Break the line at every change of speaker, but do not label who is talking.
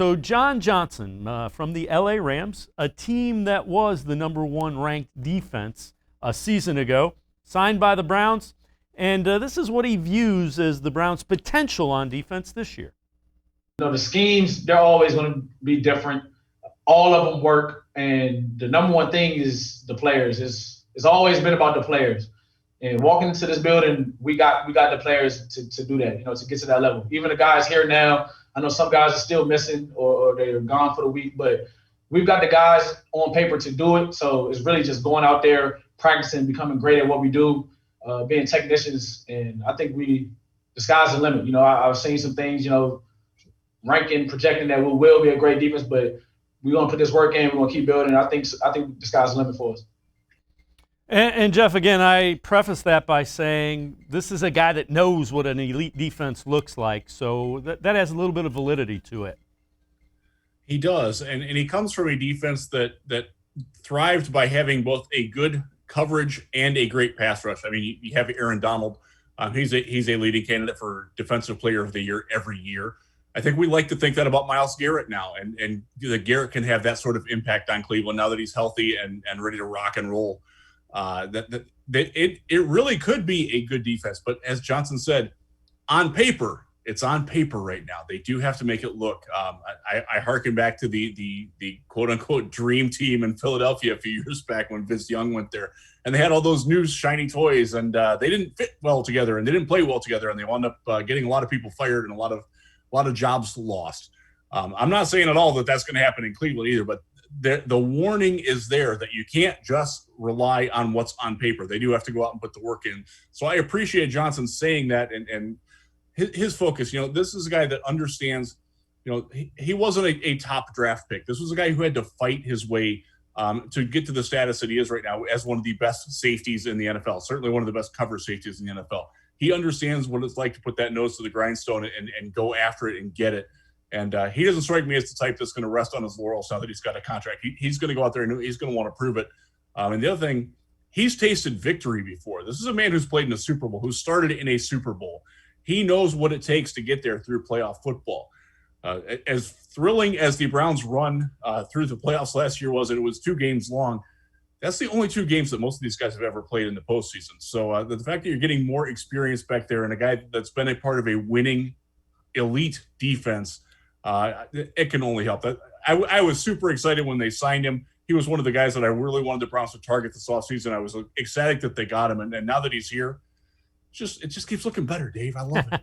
So John Johnson from the LA Rams, a team that was the #1 ranked defense a season ago, signed by the Browns, and this is what he views as the Browns' potential on defense this year.
The schemes, they're always going to be different. All of them work, and the number one thing is the players. It's always been about the players. And walking into this building, we got the players to do that, to get to that level. Even the guys here now, I know some guys are still missing or they're gone for the week, but we've got the guys on paper to do it. So it's really just going out there, practicing, becoming great at what we do, being technicians. And I think the sky's the limit. I've seen some things, ranking, projecting that we will be a great defense, but we're going to put this work in. We're going to keep building. I think the sky's the limit for us.
And Jeff, again, I preface that by saying this is a guy that knows what an elite defense looks like, so that has a little bit of validity to it.
He does, and he comes from a defense that thrived by having both a good coverage and a great pass rush. I mean, you have Aaron Donald. He's a leading candidate for Defensive Player of the Year every year. I think we like to think that about Myles Garrett now, and that Garrett can have that sort of impact on Cleveland now that he's healthy and ready to rock and roll. It really could be a good defense, but as Johnson said, on paper, it's on paper right now. They do have to make it look. I harken back to the quote unquote dream team in Philadelphia a few years back when Vince Young went there, and they had all those new shiny toys, and they didn't fit well together, and they didn't play well together, and they wound up getting a lot of people fired and a lot of jobs lost. I'm not saying at all that that's going to happen in Cleveland either, but the warning is there that you can't just rely on what's on paper. They do have to go out and put the work in. So I appreciate Johnson saying that and his focus. This is a guy that understands. He wasn't a top draft pick. This was a guy who had to fight his way to get to the status that he is right now as one of the best safeties in the NFL. Certainly one of the best cover safeties in the NFL. He understands what it's like to put that nose to the grindstone and go after it and get it. And he doesn't strike me as the type that's going to rest on his laurels now that he's got a contract. He's going to go out there and he's going to want to prove it. And the other thing, he's tasted victory before. This is a man who's played in a Super Bowl, who started in a Super Bowl. He knows what it takes to get there through playoff football. As thrilling as the Browns' run through the playoffs last year was, and it was 2 games long, that's the only 2 games that most of these guys have ever played in the postseason. So the fact that you're getting more experience back there and a guy that's been a part of a winning elite defense, it can only help. I was super excited when they signed him. He was one of the guys that I really wanted the Browns to target this offseason. I was ecstatic that they got him. And now that he's here, it just keeps looking better, Dave. I love it.